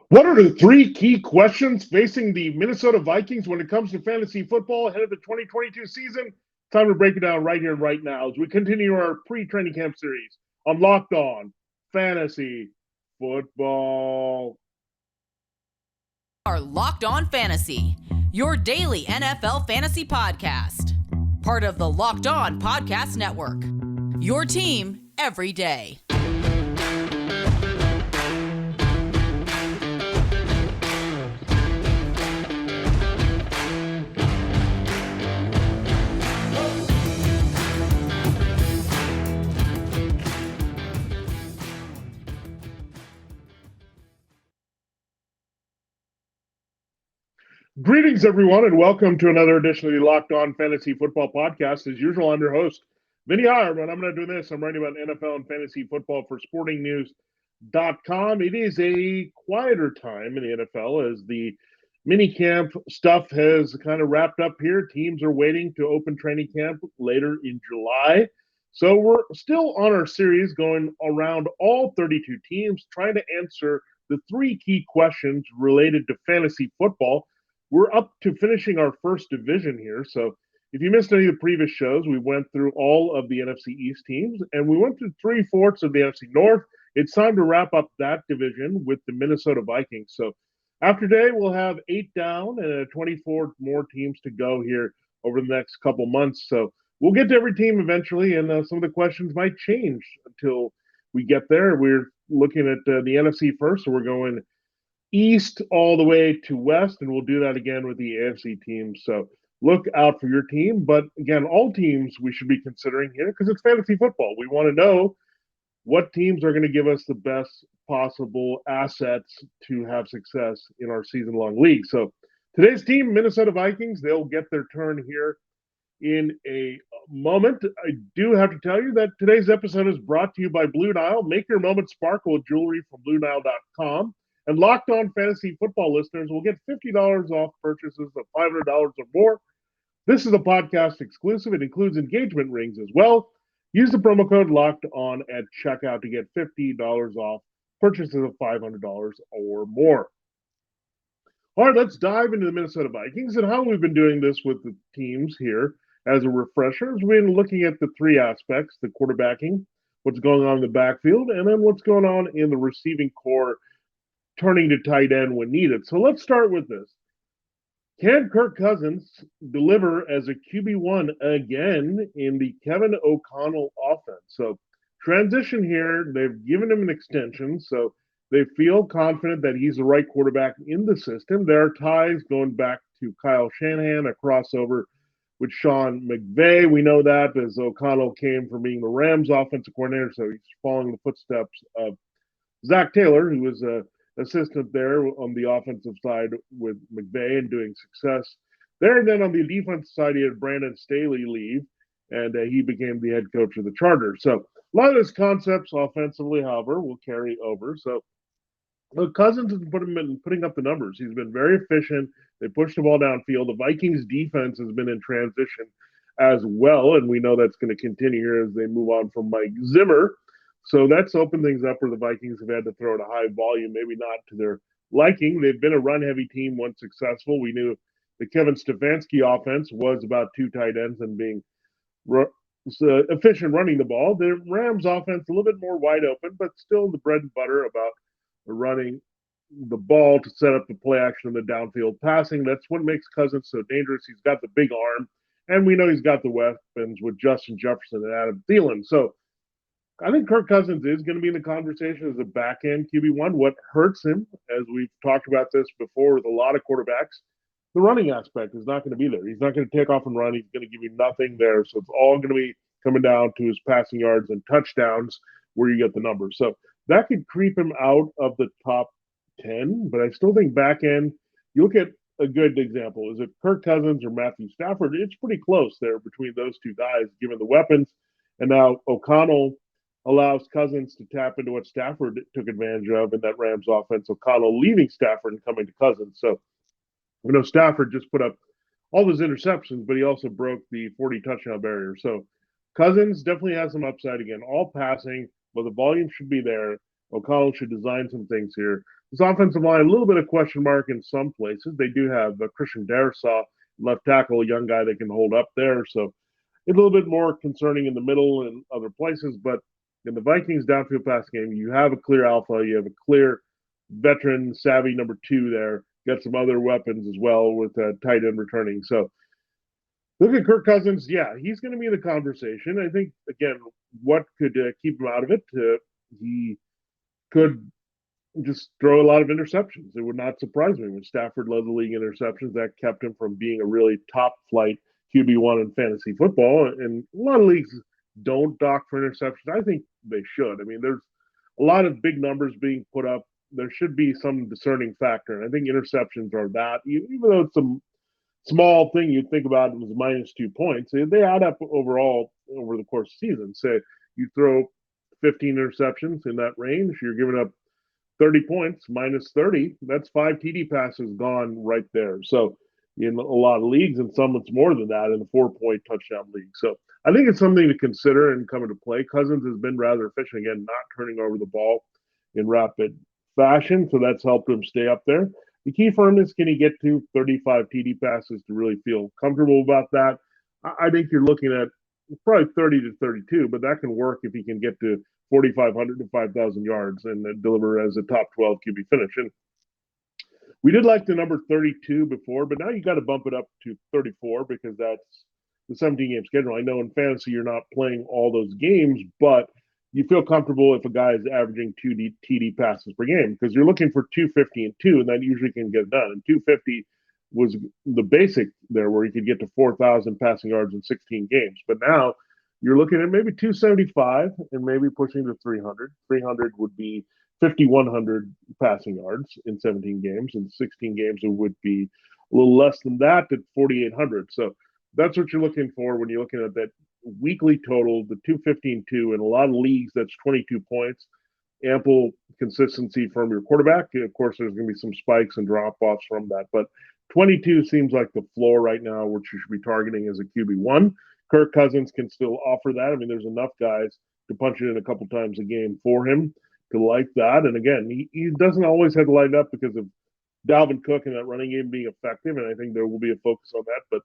What are the three key questions facing the Minnesota Vikings when it comes to fantasy football ahead of the 2022 season? Time to break it down right here and right now as we continue our pre-training camp series on Locked On Fantasy Football. Are Locked On Fantasy, your daily NFL fantasy podcast. Part of the Locked On Podcast Network. Your team every day. Greetings, everyone, and welcome to another edition of the Locked On Fantasy Football Podcast. As usual, I'm your host, Vinnie Iyer, and I'm going to do this. I'm writing about NFL and fantasy football for sportingnews.com. It is a quieter time in the NFL as the mini camp stuff has kind of wrapped up here. Teams are waiting to open training camp later in July. So we're still on our series going around all 32 teams, trying to answer the three key questions related to fantasy football. We're up to finishing our first division here. So if you missed any of the previous shows, we went through all of the NFC East teams and we went through 3/4 of the NFC North. It's time to wrap up that division with the Minnesota Vikings. So after today, we'll have 8 down and 24 more teams to go here over the next couple months. So we'll get to every team eventually, and some of the questions might change until we get there. We're looking at the NFC first, so we're going east all the way to west, and we'll do that again with the AFC teams. So look out for your team. But again, all teams we should be considering here because it's fantasy football. We want to know what teams are going to give us the best possible assets to have success in our season-long league. So today's team, Minnesota Vikings, they'll get their turn here in a moment. I do have to tell you that today's episode is brought to you by Blue Nile. Make your moment sparkle with jewelry from BlueNile.com. And Locked On Fantasy Football listeners will get $50 off purchases of $500 or more. This is a podcast exclusive. It includes engagement rings as well. Use the promo code Locked On at checkout to get $50 off purchases of $500 or more. All right, let's dive into the Minnesota Vikings and how we've been doing this with the teams here. As a refresher, we've been looking at the three aspects: the quarterbacking, what's going on in the backfield, and then what's going on in the receiving core, turning to tight end when needed. So let's start with this. Can Kirk Cousins deliver as a QB1 again in the Kevin O'Connell offense? So transition here, they've given him an extension, so they feel confident that he's the right quarterback in the system. There are ties going back to Kyle Shanahan, a crossover with Sean McVay. We know that as O'Connell came from being the Rams offensive coordinator, so he's following the footsteps of Zach Taylor, who was a assistant there on the offensive side with McVay and doing success there. And then on the defensive side, he had Brandon Staley leave, and he became the head coach of the Chargers. So a lot of those concepts offensively, however, will carry over. So Cousins has been putting up the numbers. He's been very efficient. They push the ball downfield. The Vikings defense has been in transition as well, and we know that's going to continue here as they move on from Mike Zimmer. So that's opened things up where the Vikings have had to throw at a high volume, maybe not to their liking. They've been a run-heavy team once successful. We knew the Kevin Stefanski offense was about 2 tight ends and being efficient running the ball. The Rams offense a little bit more wide open, but still the bread and butter about running the ball to set up the play action and the downfield passing. That's what makes Cousins so dangerous. He's got the big arm, and we know he's got the weapons with Justin Jefferson and Adam Thielen. So I think Kirk Cousins is going to be in the conversation as a back-end QB1. What hurts him, as we've talked about this before with a lot of quarterbacks, the running aspect is not going to be there. He's not going to take off and run. He's going to give you nothing there. So it's all going to be coming down to his passing yards and touchdowns where you get the numbers. So that could creep him out of the top 10, but I still think back-end, you look at a good example. Is it Kirk Cousins or Matthew Stafford? It's pretty close there between those two guys, given the weapons. And now O'Connell allows Cousins to tap into what Stafford took advantage of in that Rams offense. O'Connell leaving Stafford and coming to Cousins. So, Stafford just put up all those interceptions, but he also broke the 40 touchdown barrier. So Cousins definitely has some upside again, all passing, but the volume should be there. O'Connell should design some things here. This offensive line, a little bit of question mark in some places. They do have Christian Darrisaw, left tackle, a young guy that can hold up there. So it's a little bit more concerning in the middle and other places. But in the Vikings downfield pass game, you have a clear alpha. You have a clear veteran, savvy number 2 there. Got some other weapons as well with tight end returning. So look at Kirk Cousins. Yeah, he's going to be in the conversation. I think, again, what could keep him out of it? He could just throw a lot of interceptions. It would not surprise me when Stafford led the league in interceptions. That kept him from being a really top flight QB1 in fantasy football. And a lot of leagues don't dock for interceptions. I think they should. I mean, there's a lot of big numbers being put up. There should be some discerning factor. And I think interceptions are that, even though it's a small thing you'd think about it was minus 2 points. They add up overall over the course of the season. Say you throw 15 interceptions in that range, you're giving up 30 points minus 30. That's 5 TD passes gone right there. So in a lot of leagues, and some it's more than that in the 4-point touchdown league. So I think it's something to consider and come into play. Cousins has been rather efficient, again, not turning over the ball in rapid fashion. So that's helped him stay up there. The key for him is, can he get to 35 TD passes to really feel comfortable about that? I think you're looking at probably 30 to 32, but that can work if he can get to 4,500 to 5,000 yards and deliver as a top 12 QB finish. And we did like the number 32 before, but now you got to bump it up to 34 because that's the 17-game schedule. I know in fantasy you're not playing all those games, but you feel comfortable if a guy is averaging 2 TD passes per game because you're looking for 250 and 2, and that usually can get done. And 250 was the basic there where you could get to 4,000 passing yards in 16 games. But now you're looking at maybe 275 and maybe pushing to 300. 300 would be 5,100 passing yards in 17 games. In 16 games, it would be a little less than that at 4,800. So that's what you're looking for when you're looking at that weekly total, the 250 and 2. In a lot of leagues, that's 22 points. Ample consistency from your quarterback. Of course, there's going to be some spikes and drop-offs from that, but 22 seems like the floor right now, which you should be targeting as a QB1. Kirk Cousins can still offer that. I mean, there's enough guys to punch it in a couple times a game for him to like that. And again, he doesn't always have to line up because of Dalvin Cook and that running game being effective, and I think there will be a focus on that. But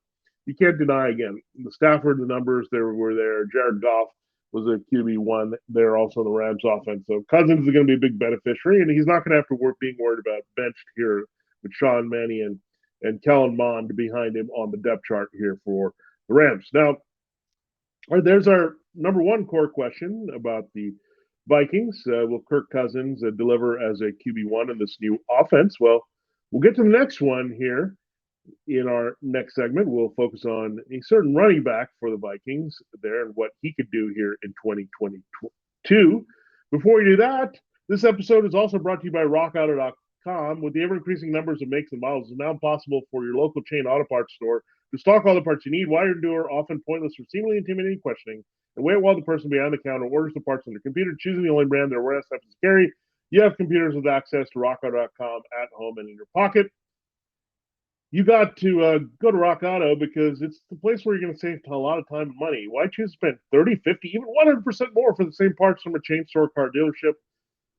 you can't deny, again, the Stafford, the numbers were there. Jared Goff was a QB1 there also in the Rams offense. So Cousins is going to be a big beneficiary, and he's not going to have to being worried about benched here with Sean Mannion and Kellen Mond behind him on the depth chart here for the Rams. Now, there's our number one core question about the Vikings. Will Kirk Cousins deliver as a QB1 in this new offense? Well, we'll get to the next one here in our next segment. We'll focus on a certain running back for the Vikings there and what he could do here in 2022. Before we do that, this episode is also brought to you by RockAuto.com. With the ever-increasing numbers of makes and models, it's now possible for your local chain auto parts store to stock all the parts you need while you're doing often pointless or seemingly intimidating questioning, and wait while the person behind the counter orders the parts on their computer, choosing the only brand their warehouse happens to carry. You have computers with access to RockAuto.com at home and in your pocket. You got to go to Rock Auto because it's the place where you're going to save a lot of time and money. Why choose to spend 30, 50, even 100% more for the same parts from a chain store car dealership?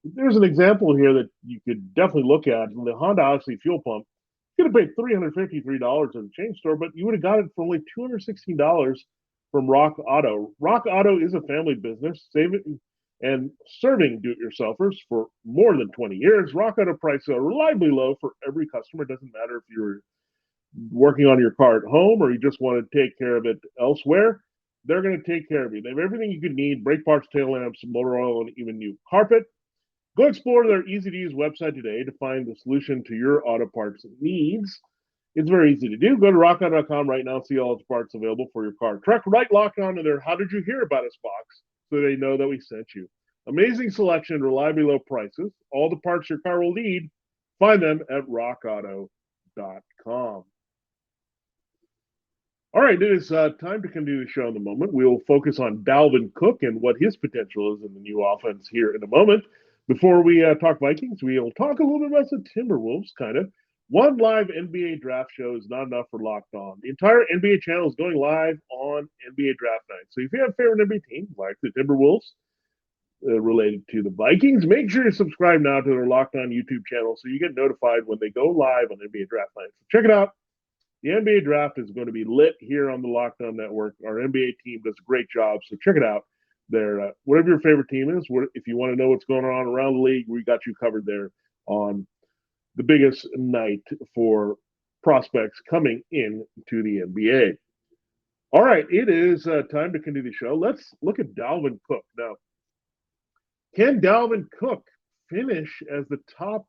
There's an example here that you could definitely look at. The Honda Odyssey fuel pump, you could have paid $353 at the chain store, but you would have got it for only $216 from Rock Auto. Rock Auto is a family business, saving and serving do-it-yourselfers for more than 20 years. Rock Auto prices are reliably low for every customer. It doesn't matter if you're working on your car at home or you just want to take care of it elsewhere. They're going to take care of you. They have everything you could need: brake parts, tail lamps, motor oil, and even new carpet. Go explore their easy-to-use website today to find the solution to your auto parts needs. It's very easy to do. Go to rockauto.com right now and see all the parts available for your car, truck. Right lock onto their "How did you hear about us" box so they know that we sent you. Amazing selection, reliably low prices, all the parts your car will need. Find them at rockauto.com. All right, it is time to continue the show in the moment. We'll focus on Dalvin Cook and what his potential is in the new offense here in a moment. Before we talk Vikings, we'll talk a little bit about the Timberwolves, kind of. One live NBA draft show is not enough for Locked On. The entire NBA channel is going live on NBA draft night. So if you have a favorite NBA team, like the Timberwolves, related to the Vikings. Make sure to subscribe now to their Locked On YouTube channel so you get notified when they go live on NBA Draft Night. So check it out. The NBA Draft is going to be lit here on the Locked On Network. Our NBA team does a great job, so check it out. There, whatever your favorite team is, if you want to know what's going on around the league, we got you covered there on the biggest night for prospects coming in to the NBA. All right, it is time to continue the show. Let's look at Dalvin Cook. Now, can Dalvin Cook finish as the top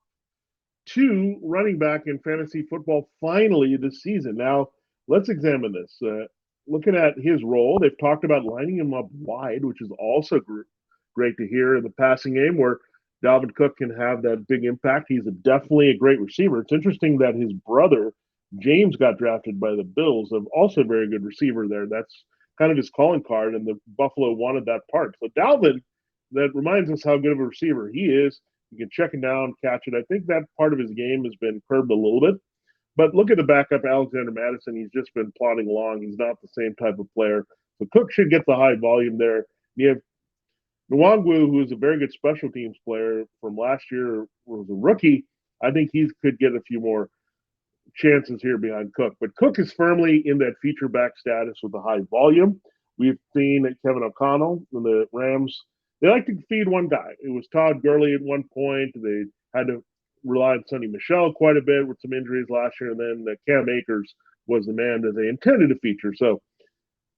2 running back in fantasy football finally this season? Now, let's examine this. Looking at his role, they've talked about lining him up wide, which is also great to hear in the passing game where Dalvin Cook can have that big impact. He's definitely a great receiver. It's interesting that his brother, James, got drafted by the Bills, also a very good receiver there. That's kind of his calling card, and the Buffalo wanted that part. So Dalvin, that reminds us how good of a receiver he is. You can check him down, catch it. I think that part of his game has been curbed a little bit. But look at the backup, Alexander Madison. He's just been plodding along. He's not the same type of player. So Cook should get the high volume there. You have Nwangwu, who is a very good special teams player from last year, was a rookie. I think he could get a few more chances here behind Cook. But Cook is firmly in that feature back status with the high volume. We've seen Kevin O'Connell and the Rams. They like to feed one guy. It was Todd Gurley at one point. They had to rely on Sonny Michel quite a bit with some injuries last year. And then Cam Akers was the man that they intended to feature. So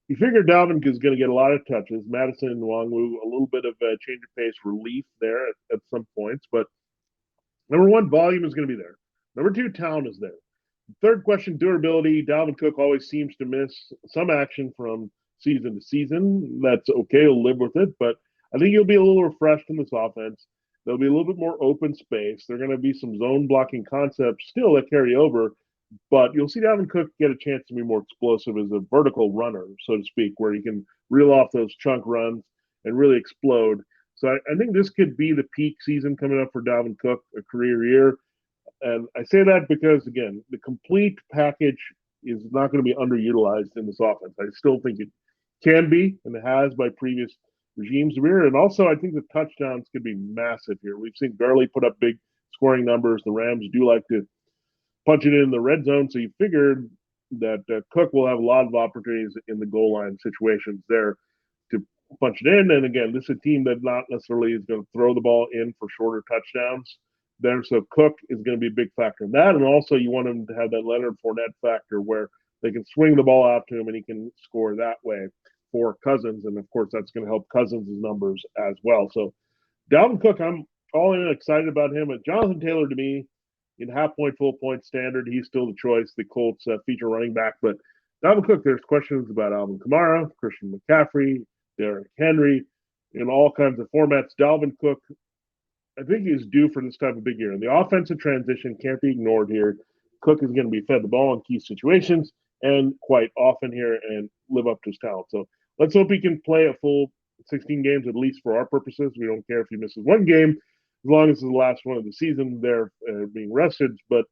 you figure Dalvin is going to get a lot of touches. Madison and Nwangwu, a little bit of a change of pace relief there at some points. But number 1, volume is going to be there. Number 2, talent is there. Third question, durability. Dalvin Cook always seems to miss some action from season to season. That's okay. He'll live with it. But I think he'll be a little refreshed in this offense. There'll be a little bit more open space. There are going to be some zone blocking concepts still that carry over, but you'll see Dalvin Cook get a chance to be more explosive as a vertical runner, so to speak, where he can reel off those chunk runs and really explode. So I think this could be the peak season coming up for Dalvin Cook, a career year. And I say that because, again, the complete package is not going to be underutilized in this offense. I still think it can be, and it has by previous regimes here. And also, I think the touchdowns could be massive here. We've seen Gurley put up big scoring numbers. The Rams do like to punch it in the red zone. So you figured that Cook will have a lot of opportunities in the goal line situations there to punch it in. And again, this is a team that not necessarily is going to throw the ball in for shorter touchdowns there. So Cook is going to be a big factor in that. And also, you want him to have that Leonard Fournette factor where they can swing the ball out to him and he can score that way for Cousins. And of course, that's going to help Cousins' numbers as well. So Dalvin Cook, I'm all in excited about him. And Jonathan Taylor, to me, in half point, full point standard, he's still the choice, the Colts feature running back. But Dalvin Cook, there's questions about Alvin Kamara, Christian McCaffrey, Derrick Henry, in all kinds of formats. Dalvin Cook, I think, is due for this type of big year. And the offensive transition can't be ignored here. Cook is going to be fed the ball in key situations and quite often here and live up to his talent. So let's hope he can play a full 16 games, at least for our purposes. We don't care if he misses one game, as long as it's the last one of the season, they're being rested. But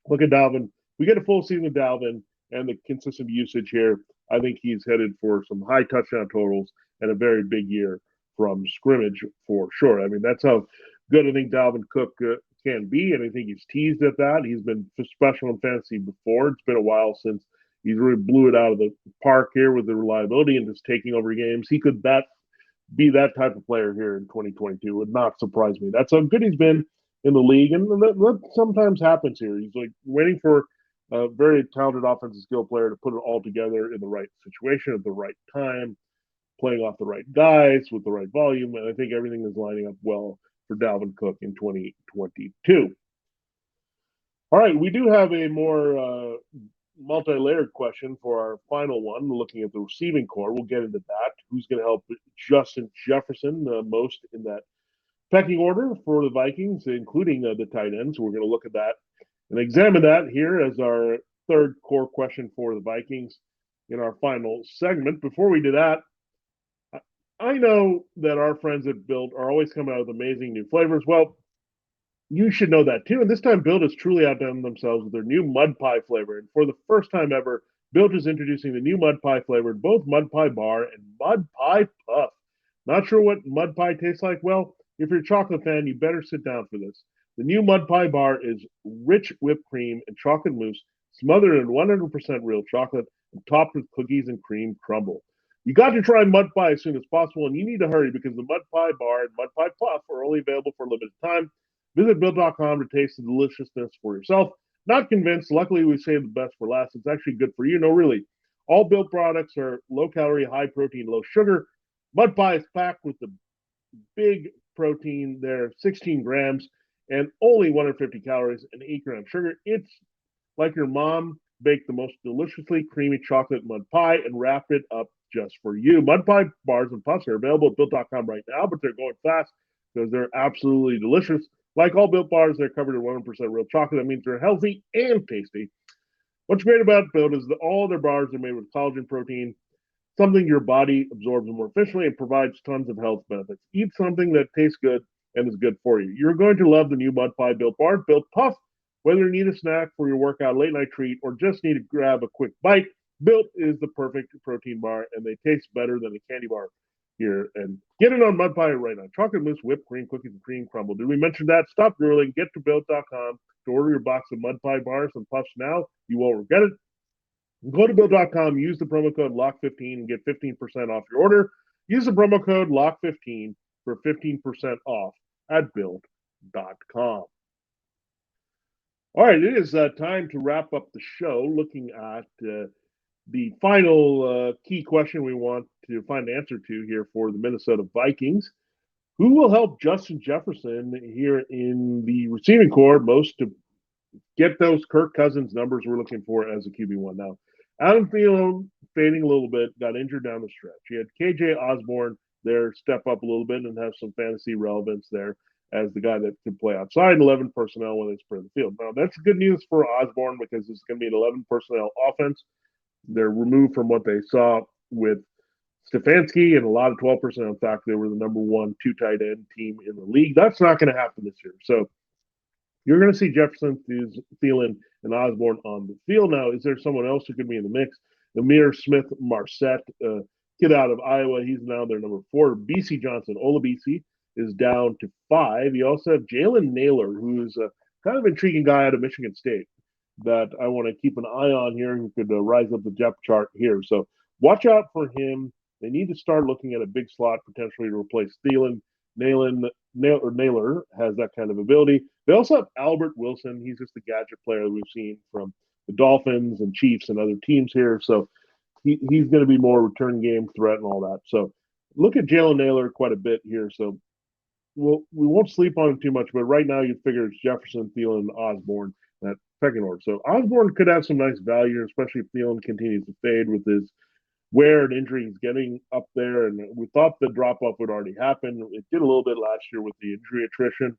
look at Dalvin. We get a full season of Dalvin and the consistent usage here. I think he's headed for some high touchdown totals and a very big year from scrimmage for sure. I mean, that's how good I think Dalvin Cook can be, and I think he's teased at that. He's been special in fantasy before. It's been a while since he's really blew it out of the park here with the reliability and just taking over games. He could be that type of player here in 2022. Would not surprise me. That's how good he's been in the league, and that sometimes happens here. He's like waiting for a very talented offensive skill player to put it all together in the right situation at the right time, playing off the right guys with the right volume, and I think everything is lining up well for Dalvin Cook in 2022. All right, we do have a more multi-layered question for our final one, looking at the receiving core. We'll get into that. Who's going to help Justin Jefferson most in that pecking order for the Vikings, including the tight ends. We're going to look at that and examine that here as our third core question for the Vikings in our final segment. Before we do that, I know that our friends at Built are always coming out with amazing new flavors. Well, you should know that too. And this time, Built has truly outdone themselves with their new Mud Pie flavor. And for the first time ever, Built is introducing the new Mud Pie flavor in both Mud Pie Bar and Mud Pie Puff. Not sure what mud pie tastes like? Well, if you're a chocolate fan, you better sit down for this. The new mud pie bar is rich whipped cream and chocolate mousse smothered in 100% real chocolate and topped with cookies and cream crumble. You got to try mud pie as soon as possible, and you need to hurry because the mud pie bar and mud pie puff are only available for a limited time. Visit Built.com to taste the deliciousness for yourself. Not convinced? Luckily, we saved the best for last. It's actually good for you. No, really. All Built products are low calorie, high protein, low sugar. Mud pie is packed with the big protein there, 16 grams, and only 150 calories and 8 grams sugar. It's like your mom baked the most deliciously creamy chocolate mud pie and wrapped it up just for you. Mud pie bars and puffs are available at Built.com right now, but they're going fast because they're absolutely delicious. Like all Built bars, they're covered in 100% real chocolate. That means they're healthy and tasty. What's great about Built is that all their bars are made with collagen protein, something your body absorbs more efficiently and provides tons of health benefits. Eat something that tastes good and is good for you. You're going to love the new Mud Pie Built Bar, Built Puff. Whether you need a snack for your workout, late night treat, or just need to grab a quick bite, Built is the perfect protein bar, and they taste better than a candy bar here. And get it on Mud Pie right now. Chocolate mousse, whipped cream, cookies, and cream crumble. Did we mention that? Stop drooling. Get to Built.com to order your box of Mud Pie bars and puffs now. You won't regret it. Go to Built.com, use the promo code LOCK15 and get 15% off your order. Use the promo code LOCK15 for 15% off at Built.com. All right, it is time to wrap up the show looking at the final key question we want to find an answer to here for the Minnesota Vikings. Who will help Justin Jefferson here in the receiving corps most to get those Kirk Cousins numbers we're looking for as a QB1? Now, Adam Thielen fading a little bit, got injured down the stretch. He had KJ Osborne there step up a little bit and have some fantasy relevance there as the guy that can play outside 11 personnel when they spread the field. Now, that's good news for Osborne because it's going to be an 11 personnel offense. They're removed from what they saw with Stefanski and a lot of 12 personnel. In fact, they were the number 1 2 tight end team in the league. That's not going to happen this year. So you're going to see Jefferson, Thielen, and Osborne on the field. Now, is there someone else who could be in the mix? Amir Smith-Marset, kid out of Iowa. He's now their number 4. BC Johnson, Olabisi, is down to 5. You also have Jalen Naylor, who's a kind of intriguing guy out of Michigan State that I want to keep an eye on here who could rise up the depth chart here. So watch out for him. They need to start looking at a big slot potentially to replace Thielen. Naylor has that kind of ability. They also have Albert Wilson. He's just a gadget player that we've seen from the Dolphins and Chiefs and other teams here. So he's going to be more return game threat and all that. So look at Jalen Naylor quite a bit here. So we won't sleep on him too much, but right now you figure it's Jefferson, Thielen, and Osborne, that pecking order. So Osborne could have some nice value, especially if Thielen continues to fade with his wear and injury. He's getting up there, and we thought the drop-off would already happen. It did a little bit last year with the injury attrition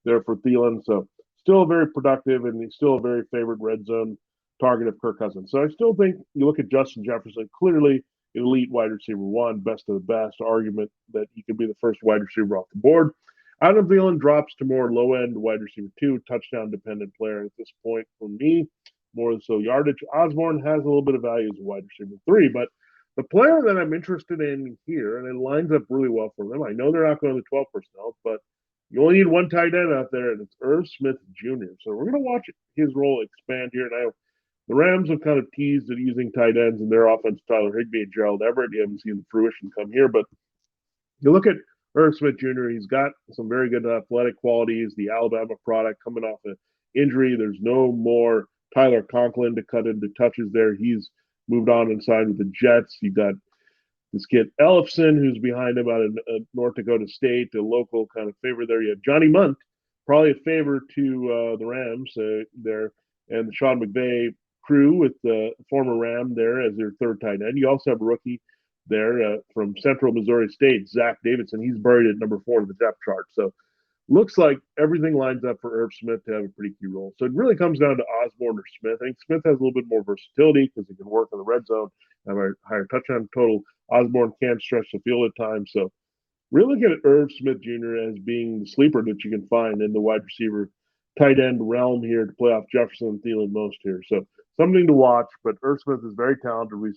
there for Thielen. So still very productive, and he's still a very favored red zone target of Kirk Cousins. So I still think you look at Justin Jefferson, clearly an elite wide receiver 1, best of the best, argument that he could be the first wide receiver off the board. Adam Thielen drops to more low-end wide receiver 2, touchdown-dependent player at this point for me, more so yardage. Osborne has a little bit of value as a wide receiver 3, but the player that I'm interested in here, and it lines up really well for them, I know they're not going to 12 personnel, but you only need one tight end out there, and it's Irv Smith Jr. So we're going to watch his role expand here. Now, the Rams have kind of teased at using tight ends in their offense, Tyler Higbee and Gerald Everett. You haven't seen the fruition come here, but you look at Irv Smith Jr., he's got some very good athletic qualities, the Alabama product coming off an injury. There's no more Tyler Conklin to cut into touches there. He's moved on inside with the Jets. You got this kid Ellefson, who's behind him out of North Dakota State, a local kind of favorite there. You have Johnny Munt, probably a favor to the Rams there, and the Sean McVay crew with the former Ram there as their third tight end. You also have a rookie there from Central Missouri State, Zach Davidson. He's buried at number 4 in the depth chart. So looks like everything lines up for Irv Smith to have a pretty key role. So it really comes down to Osborne or Smith. I think Smith has a little bit more versatility because he can work in the red zone, have a higher touchdown total. Osborne can stretch the field at times. So really look at Irv Smith Jr. as being the sleeper that you can find in the wide receiver tight end realm here to play off Jefferson and Thielen most here. So something to watch, but Irv Smith is very talented. We've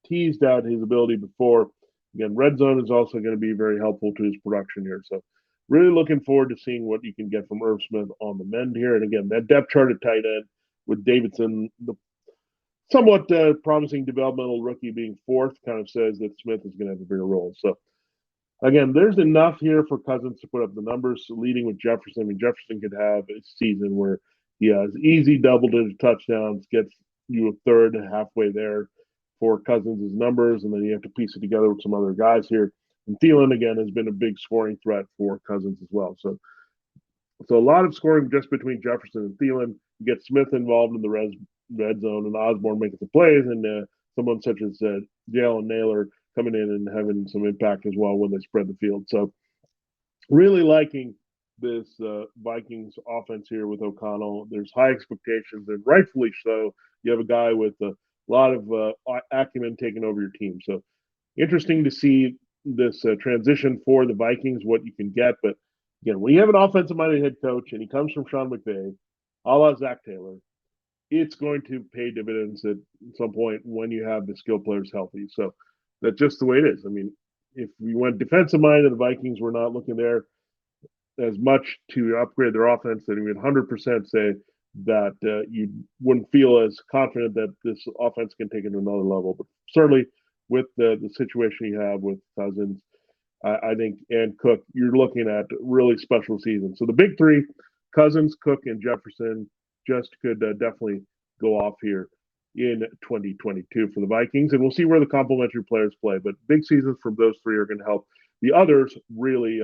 teased out his ability before Again, red zone is also going to be very helpful to his production here. So really looking forward to seeing what you can get from Irv Smith on the mend here. And again, that depth chart at tight end with Davidson, the somewhat promising developmental rookie being fourth, kind of says that Smith is going to have a bigger role. So again, there's enough here for Cousins to put up the numbers, leading with Jefferson. I mean, Jefferson could have a season where he has easy double-digit touchdowns, gets you a third halfway there for Cousins' numbers, and then you have to piece it together with some other guys here. And Thielen, again, has been a big scoring threat for Cousins as well. So a lot of scoring just between Jefferson and Thielen. You get Smith involved in the red zone and Osborne making the plays, and someone such as Jalen Naylor coming in and having some impact as well when they spread the field. So really liking this Vikings offense here with O'Connell. There's high expectations, and rightfully so. You have a guy with a lot of acumen taking over your team. So interesting to see this transition for the Vikings, what you can get. But again, when you have an offensive-minded head coach and he comes from Sean McVay, a la Zach Taylor, it's going to pay dividends at some point when you have the skill players healthy. So that's just the way it is. I mean, if we went defensive-minded, the Vikings were not looking there as much to upgrade their offense, that we would 100% say that you wouldn't feel as confident that this offense can take it to another level. But certainly with the situation you have with Cousins, I think, and Cook, you're looking at really special seasons. So the big three, Cousins, Cook, and Jefferson, just could definitely go off here in 2022 for the Vikings. And we'll see where the complementary players play. But big seasons from those three are going to help the others really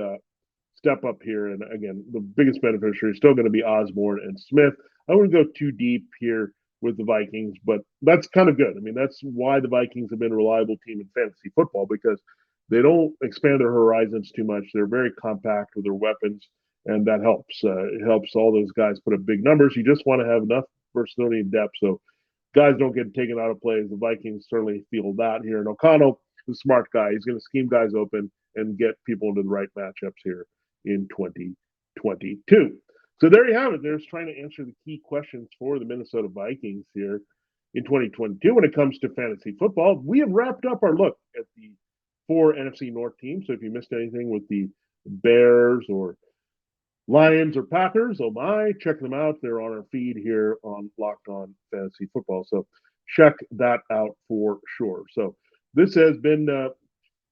step up here. And again, the biggest beneficiary is still going to be Osborne and Smith. I wouldn't go too deep here with the Vikings, but that's kind of good. I mean, that's why the Vikings have been a reliable team in fantasy football, because they don't expand their horizons too much. They're very compact with their weapons, and that helps. It helps all those guys put up big numbers. You just want to have enough versatility and depth so guys don't get taken out of plays. The Vikings certainly feel that here. And O'Connell is a smart guy. He's going to scheme guys open and get people into the right matchups here in 2022. So there you have it. There's trying to answer the key questions for the Minnesota Vikings here in 2022 when it comes to fantasy football. We have wrapped up our look at the 4 NFC North teams. So if you missed anything with the Bears or Lions or Packers, oh my, check them out. They're on our feed here on Locked On Fantasy Football. So check that out for sure. So this has been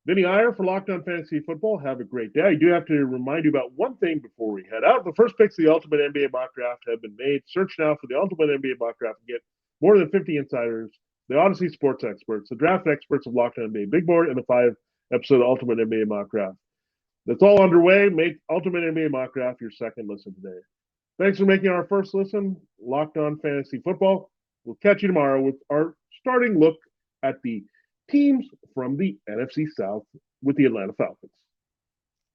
Vinnie Iyer for Locked On Fantasy Football. Have a great day. I do have to remind you about one thing before we head out. The first picks of the Ultimate NBA Mock Draft have been made. Search now for the Ultimate NBA Mock Draft and get more than 50 insiders, the Odyssey sports experts, the draft experts of Locked On NBA Big Board, and the 5-episode Ultimate NBA Mock Draft. That's all underway. Make Ultimate NBA Mock Draft your second listen today. Thanks for making our first listen, Locked On Fantasy Football. We'll catch you tomorrow with our starting look at the teams from the NFC South with the Atlanta Falcons.